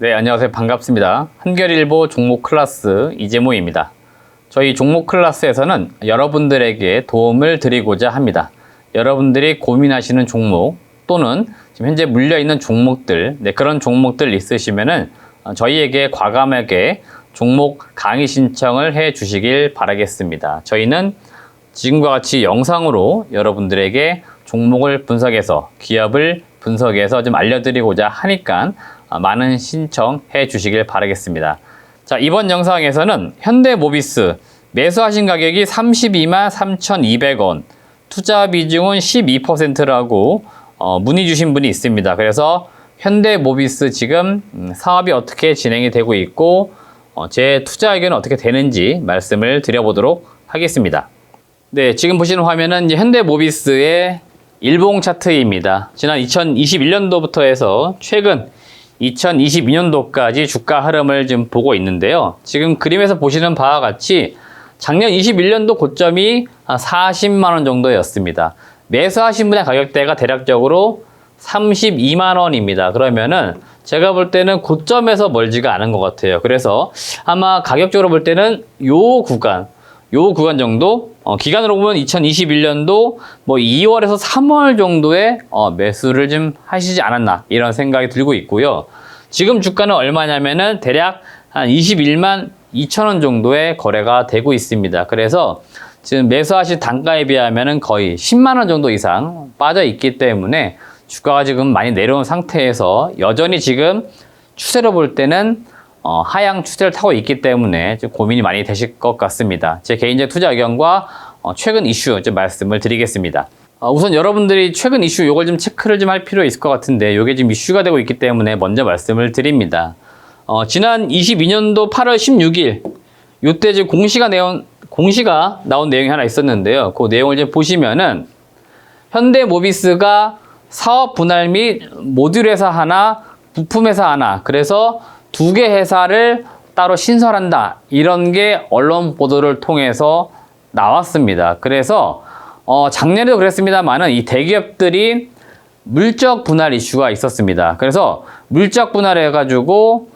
네, 안녕하세요. 반갑습니다. 한겨레일보 종목 클래스 이재모입니다. 저희 종목 클래스에서는 여러분들에게 도움을 드리고자 합니다. 여러분들이 고민하시는 종목 또는 지금 현재 물려있는 종목들, 그런 종목들 있으시면은 저희에게 과감하게 종목 강의 신청을 해 주시길 바라겠습니다. 저희는 지금과 같이 영상으로 여러분들에게 종목을 분석해서 기업을 분석해서 좀 알려드리고자 하니까 많은 신청해 주시길 바라겠습니다. 자, 이번 영상에서는 현대모비스 매수하신 가격이 32만 3,200원, 투자 비중은 12%라고 문의 주신 분이 있습니다. 그래서 현대모비스 지금 사업이 어떻게 진행이 되고 있고 제 투자 의견은 어떻게 되는지 말씀을 드려보도록 하겠습니다. 네, 지금 보시는 화면은 현대모비스의 일봉 차트입니다. 지난 2021년도부터 해서 최근 2022년도까지 주가 흐름을 지금 보고 있는데요. 지금 그림에서 보시는 바와 같이 작년 21년도 고점이 40만원 정도였습니다. 매수하신 분의 가격대가 대략적으로 32만원입니다. 그러면은 제가 볼 때는 고점에서 멀지가 않은 것 같아요. 그래서 아마 가격적으로 볼 때는 요 구간 정도, 기간으로 보면 2021년도 뭐 2월에서 3월 정도에 매수를 좀 하시지 않았나 이런 생각이 들고 있고요. 지금 주가는 얼마냐면은 대략 한 21만 2천원 정도의 거래가 되고 있습니다. 그래서 지금 매수하신 단가에 비하면은 거의 10만원 정도 이상 빠져 있기 때문에 주가가 지금 많이 내려온 상태에서 여전히 지금 추세로 볼 때는 하향 추세를 타고 있기 때문에 좀 고민이 많이 되실 것 같습니다. 제 개인적 투자 의견과 최근 이슈 좀 말씀을 드리겠습니다. 우선 여러분들이 최근 이슈 요걸 좀 체크를 좀 할 필요 있을 것 같은데 요게 지금 이슈가 되고 있기 때문에 먼저 말씀을 드립니다. 지난 22년도 8월 16일 요때 지금 공시가 나온 내용이 하나 있었는데요. 그 내용을 이제 보시면은 현대모비스가 사업 분할 및 모듈 회사 하나, 부품 회사 하나, 그래서 두 개 회사를 따로 신설한다. 이런 게 언론 보도를 통해서 나왔습니다. 그래서 작년에도 그랬습니다만은 이 대기업들이 물적 분할 이슈가 있었습니다. 그래서 물적 분할해가지고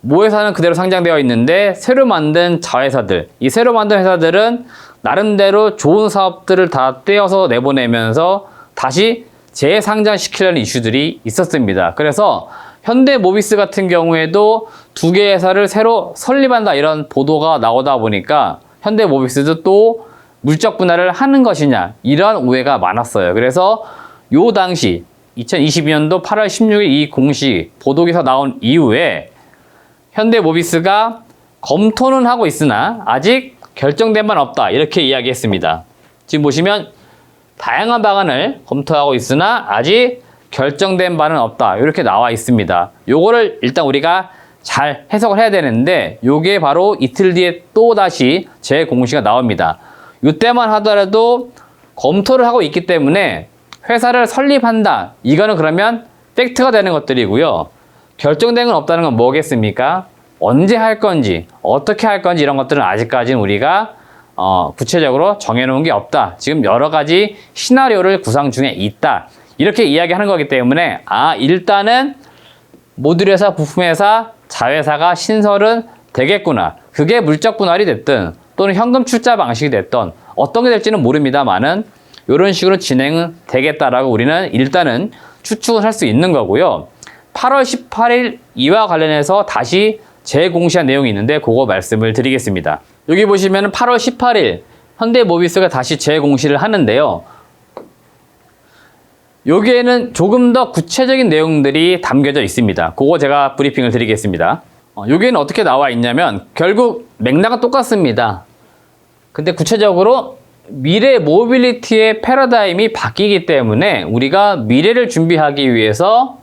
모 회사는 그대로 상장되어 있는데 새로 만든 자회사들, 이 새로 만든 회사들은 나름대로 좋은 사업들을 다 떼어서 내보내면서 다시 재상장시키려는 이슈들이 있었습니다. 그래서 현대모비스 같은 경우에도 두 개 회사를 새로 설립한다 이런 보도가 나오다 보니까 현대모비스도 또 물적 분할을 하는 것이냐 이런 오해가 많았어요. 그래서 요 당시 2022년도 8월 16일 이 공식 보도기사 나온 이후에 현대모비스가 검토는 하고 있으나 아직 결정된 바는 없다 이렇게 이야기했습니다. 지금 보시면 다양한 방안을 검토하고 있으나 아직 결정된 바는 없다 이렇게 나와 있습니다. 요거를 일단 우리가 잘 해석을 해야 되는데 요게 바로 이틀 뒤에 또 다시 재공시가 나옵니다. 이때만 하더라도 검토를 하고 있기 때문에 회사를 설립한다 이거는 그러면 팩트가 되는 것들이고요. 결정된 건 없다는 건 뭐겠습니까? 언제 할 건지 어떻게 할 건지 이런 것들은 아직까지는 우리가 구체적으로 정해놓은 게 없다. 지금 여러 가지 시나리오를 구상 중에 있다. 이렇게 이야기하는 거기 때문에 일단은 모듈회사, 부품회사, 자회사가 신설은 되겠구나. 그게 물적 분할이 됐든 또는 현금 출자 방식이 됐든 어떤 게 될지는 모릅니다만은 이런 식으로 진행은 되겠다라고 우리는 일단은 추측을 할 수 있는 거고요. 8월 18일 이와 관련해서 다시 재공시한 내용이 있는데 그거 말씀을 드리겠습니다. 여기 보시면 8월 18일 현대모비스가 다시 재공시를 하는데요. 여기에는 조금 더 구체적인 내용들이 담겨져 있습니다. 그거 제가 브리핑을 드리겠습니다. 여기에는 어떻게 나와 있냐면 결국 맥락은 똑같습니다. 근데 구체적으로 미래 모빌리티의 패러다임이 바뀌기 때문에 우리가 미래를 준비하기 위해서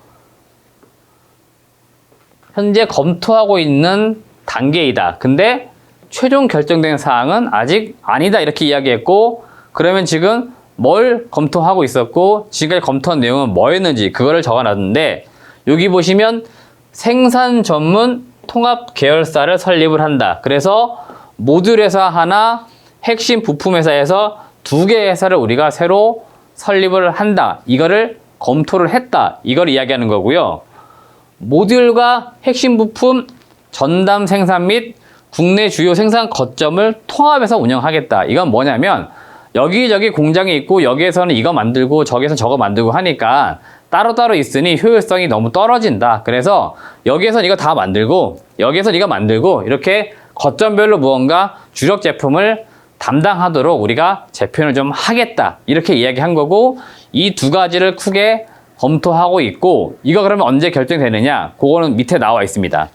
현재 검토하고 있는 단계이다. 근데 최종 결정된 사항은 아직 아니다 이렇게 이야기했고 그러면 지금 뭘 검토하고 있었고 지금까지 검토한 내용은 뭐였는지 그거를 적어놨는데 여기 보시면 생산 전문 통합 계열사를 설립을 한다. 그래서 모듈 회사 하나, 핵심 부품 회사에서 두 개의 회사를 우리가 새로 설립을 한다. 이거를 검토를 했다. 이걸 이야기하는 거고요. 모듈과 핵심 부품, 전담 생산 및 국내 주요 생산 거점을 통합해서 운영하겠다. 이건 뭐냐면 여기저기 공장이 있고 여기에서는 이거 만들고 저기에서 저거 만들고 하니까 따로따로 있으니 효율성이 너무 떨어진다. 그래서 여기에선 이거 다 만들고 여기에선 이거 만들고 이렇게 거점별로 무언가 주력 제품을 담당하도록 우리가 재편을 좀 하겠다. 이렇게 이야기한 거고 이 두 가지를 크게 검토하고 있고 이거 그러면 언제 결정되느냐? 그거는 밑에 나와 있습니다.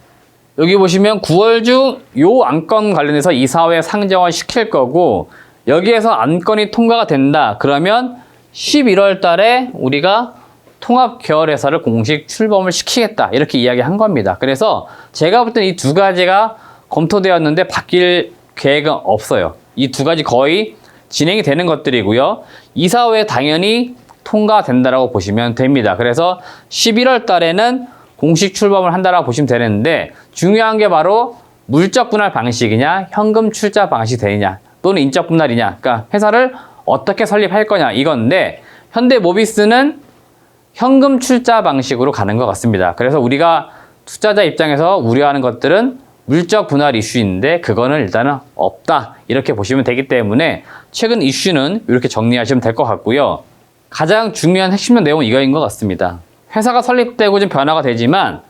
여기 보시면 9월 중 요 안건 관련해서 이사회에 상정을 시킬 거고 여기에서 안건이 통과가 된다. 그러면 11월 달에 우리가 통합 계열회사를 공식 출범을 시키겠다. 이렇게 이야기한 겁니다. 그래서 제가 볼 때는 이 두 가지가 검토되었는데 바뀔 계획은 없어요. 이 두 가지 거의 진행이 되는 것들이고요. 이사회에 당연히 통과된다라고 보시면 됩니다. 그래서 11월 달에는 공식 출범을 한다라고 보시면 되는데 중요한 게 바로 물적 분할 방식이냐 현금 출자 방식이 되느냐 또는 인적 분할이냐 그러니까 회사를 어떻게 설립할 거냐 이건데 현대모비스는 현금 출자 방식으로 가는 것 같습니다. 그래서 우리가 투자자 입장에서 우려하는 것들은 물적 분할 이슈인데 그거는 일단은 없다 이렇게 보시면 되기 때문에 최근 이슈는 이렇게 정리하시면 될 것 같고요. 가장 중요한 핵심 내용은 이거인 것 같습니다. 회사가 설립되고 좀 변화가 되지만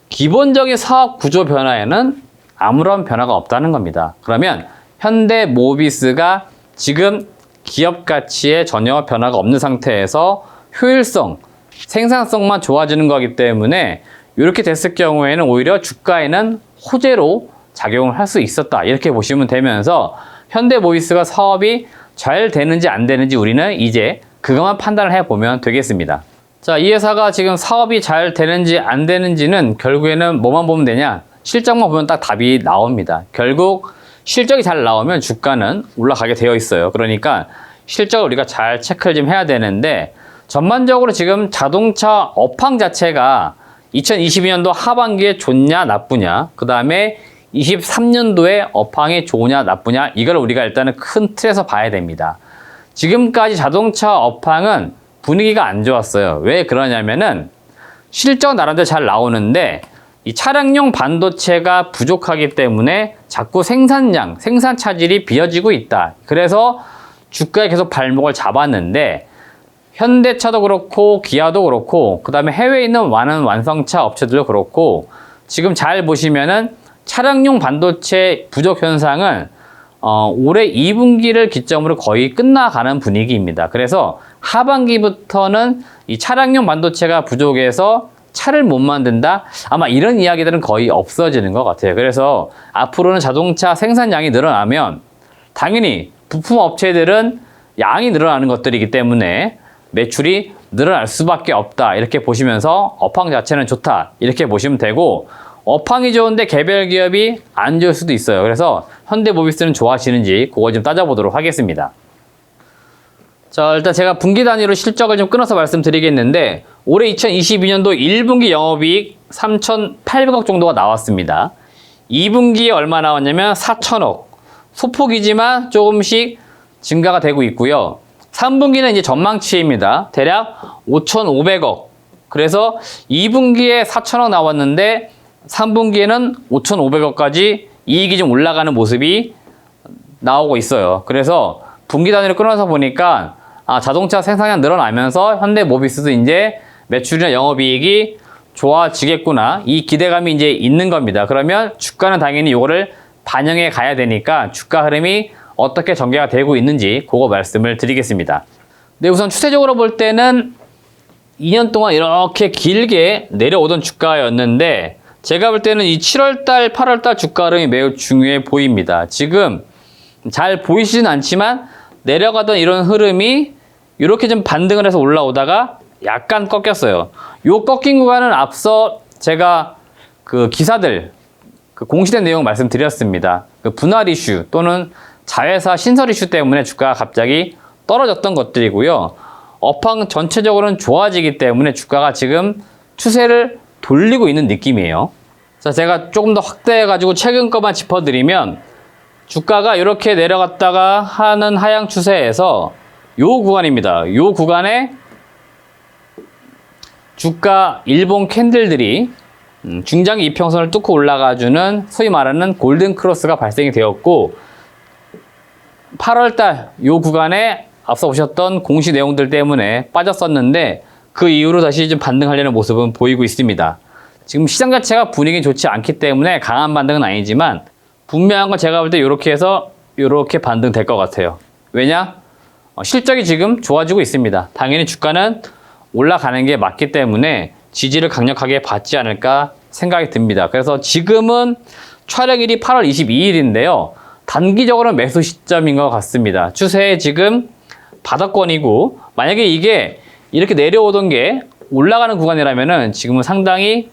기본적인 사업 구조 변화에는 아무런 변화가 없다는 겁니다. 그러면 현대모비스가 지금 기업 가치에 전혀 변화가 없는 상태에서 효율성, 생산성만 좋아지는 거기 때문에 이렇게 됐을 경우에는 오히려 주가에는 호재로 작용을 할 수 있었다. 이렇게 보시면 되면서 현대모비스가 사업이 잘 되는지 안 되는지 우리는 이제 그것만 판단을 해보면 되겠습니다. 자, 이 회사가 지금 사업이 잘 되는지 안 되는지는 결국에는 뭐만 보면 되냐? 실적만 보면 딱 답이 나옵니다. 결국 실적이 잘 나오면 주가는 올라가게 되어 있어요. 그러니까 실적을 우리가 잘 체크를 좀 해야 되는데 전반적으로 지금 자동차 업황 자체가 2022년도 하반기에 좋냐 나쁘냐 그 다음에 23년도에 업황이 좋으냐 나쁘냐 이걸 우리가 일단은 큰 틀에서 봐야 됩니다. 지금까지 자동차 업황은 분위기가 안 좋았어요. 왜 그러냐면은 실적 나름대로 잘 나오는데 이 차량용 반도체가 부족하기 때문에 자꾸 생산량, 생산 차질이 비어지고 있다. 그래서 주가에 계속 발목을 잡았는데 현대차도 그렇고 기아도 그렇고 그 다음에 해외에 있는 많은 완성차 업체들도 그렇고 지금 잘 보시면은 차량용 반도체 부족 현상은 올해 2분기를 기점으로 거의 끝나가는 분위기입니다. 그래서 하반기부터는 이 차량용 반도체가 부족해서 차를 못 만든다? 아마 이런 이야기들은 거의 없어지는 것 같아요. 그래서 앞으로는 자동차 생산량이 늘어나면 당연히 부품 업체들은 양이 늘어나는 것들이기 때문에 매출이 늘어날 수밖에 없다. 이렇게 보시면서 업황 자체는 좋다. 이렇게 보시면 되고 업황이 좋은데 개별 기업이 안 좋을 수도 있어요. 그래서 현대모비스는 좋아지는지 그거 좀 따져보도록 하겠습니다. 자, 일단 제가 분기 단위로 실적을 좀 끊어서 말씀드리겠는데 올해 2022년도 1분기 영업이익 3,800억 정도가 나왔습니다. 2분기에 얼마 나왔냐면 4,000억. 소폭이지만 조금씩 증가가 되고 있고요. 3분기는 이제 전망치입니다. 대략 5,500억. 그래서 2분기에 4,000억 나왔는데 3분기에는 5,500억까지 이익이 좀 올라가는 모습이 나오고 있어요. 그래서 분기 단위로 끊어서 보니까 자동차 생산량 늘어나면서 현대모비스도 이제 매출이나 영업이익이 좋아지겠구나. 이 기대감이 이제 있는 겁니다. 그러면 주가는 당연히 이거를 반영해 가야 되니까 주가 흐름이 어떻게 전개가 되고 있는지 그거 말씀을 드리겠습니다. 네, 우선 추세적으로 볼 때는 2년 동안 이렇게 길게 내려오던 주가였는데 제가 볼 때는 이 7월달, 8월달 주가 흐름이 매우 중요해 보입니다. 지금 잘 보이시진 않지만 내려가던 이런 흐름이 이렇게 좀 반등을 해서 올라오다가 약간 꺾였어요. 요 꺾인 구간은 앞서 제가 그 기사들, 그 공시된 내용 말씀드렸습니다. 그 분할 이슈 또는 자회사 신설 이슈 때문에 주가가 갑자기 떨어졌던 것들이고요. 업황 전체적으로는 좋아지기 때문에 주가가 지금 추세를 돌리고 있는 느낌이에요. 자, 제가 조금 더 확대해가지고 최근 것만 짚어드리면 주가가 이렇게 내려갔다가 하는 하향 추세에서 요 구간입니다. 요 구간에 주가 일본 캔들들이 중장기 이평선을 뚫고 올라가주는 소위 말하는 골든 크로스가 발생이 되었고 8월달 요 구간에 앞서 보셨던 공시 내용들 때문에 빠졌었는데 그 이후로 다시 좀 반등하려는 모습은 보이고 있습니다. 지금 시장 자체가 분위기 좋지 않기 때문에 강한 반등은 아니지만 분명한 건 제가 볼 때 이렇게 해서 이렇게 반등될 것 같아요. 왜냐? 실적이 지금 좋아지고 있습니다. 당연히 주가는 올라가는 게 맞기 때문에 지지를 강력하게 받지 않을까 생각이 듭니다. 그래서 지금은 촬영일이 8월 22일인데요. 단기적으로는 매수 시점인 것 같습니다. 추세에 지금 바닥권이고 만약에 이게 이렇게 내려오던 게 올라가는 구간이라면은 지금은 상당히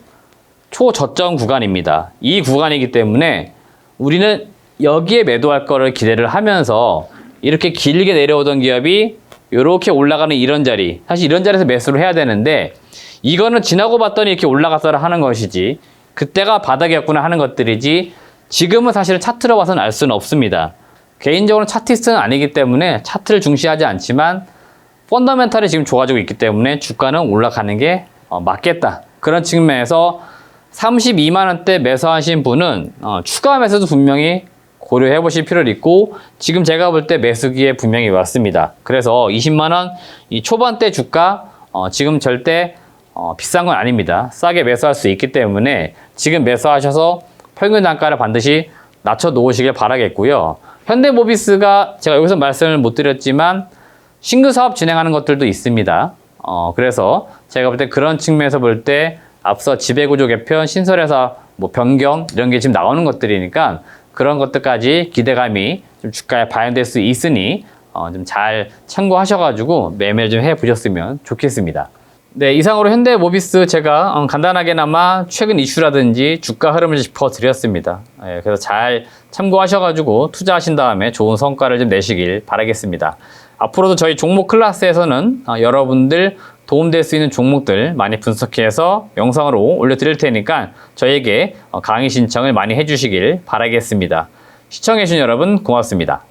초저점 구간입니다. 이 구간이기 때문에 우리는 여기에 매도할 거를 기대를 하면서 이렇게 길게 내려오던 기업이 이렇게 올라가는 이런 자리, 사실 이런 자리에서 매수를 해야 되는데 이거는 지나고 봤더니 이렇게 올라갔어라 하는 것이지 그때가 바닥이었구나 하는 것들이지 지금은 사실은 차트로 봐서는 알 수는 없습니다. 개인적으로 차티스트는 아니기 때문에 차트를 중시하지 않지만 펀더멘탈이 지금 좋아지고 있기 때문에 주가는 올라가는 게 맞겠다. 그런 측면에서 32만 원대 매수하신 분은 추가 매수도 분명히 고려해 보실 필요가 있고 지금 제가 볼 때 매수기에 분명히 왔습니다. 그래서 20만 원 이 초반대 주가 지금 절대 비싼 건 아닙니다. 싸게 매수할 수 있기 때문에 지금 매수하셔서 평균 단가를 반드시 낮춰 놓으시길 바라겠고요. 현대모비스가 제가 여기서 말씀을 못 드렸지만 신규 사업 진행하는 것들도 있습니다. 그래서 제가 볼 때 그런 측면에서 볼 때 앞서 지배구조 개편, 신설회사 뭐 변경 이런 게 지금 나오는 것들이니까 그런 것들까지 기대감이 좀 주가에 반영될 수 있으니 좀 잘 참고하셔가지고 매매를 좀 해보셨으면 좋겠습니다. 네, 이상으로 현대모비스 제가 간단하게나마 최근 이슈라든지 주가 흐름을 짚어드렸습니다. 예, 그래서 잘 참고하셔가지고 투자하신 다음에 좋은 성과를 좀 내시길 바라겠습니다. 앞으로도 저희 종목 클래스에서는 여러분들 도움될 수 있는 종목들 많이 분석해서 영상으로 올려드릴 테니까 저에게 강의 신청을 많이 해주시길 바라겠습니다. 시청해주신 여러분 고맙습니다.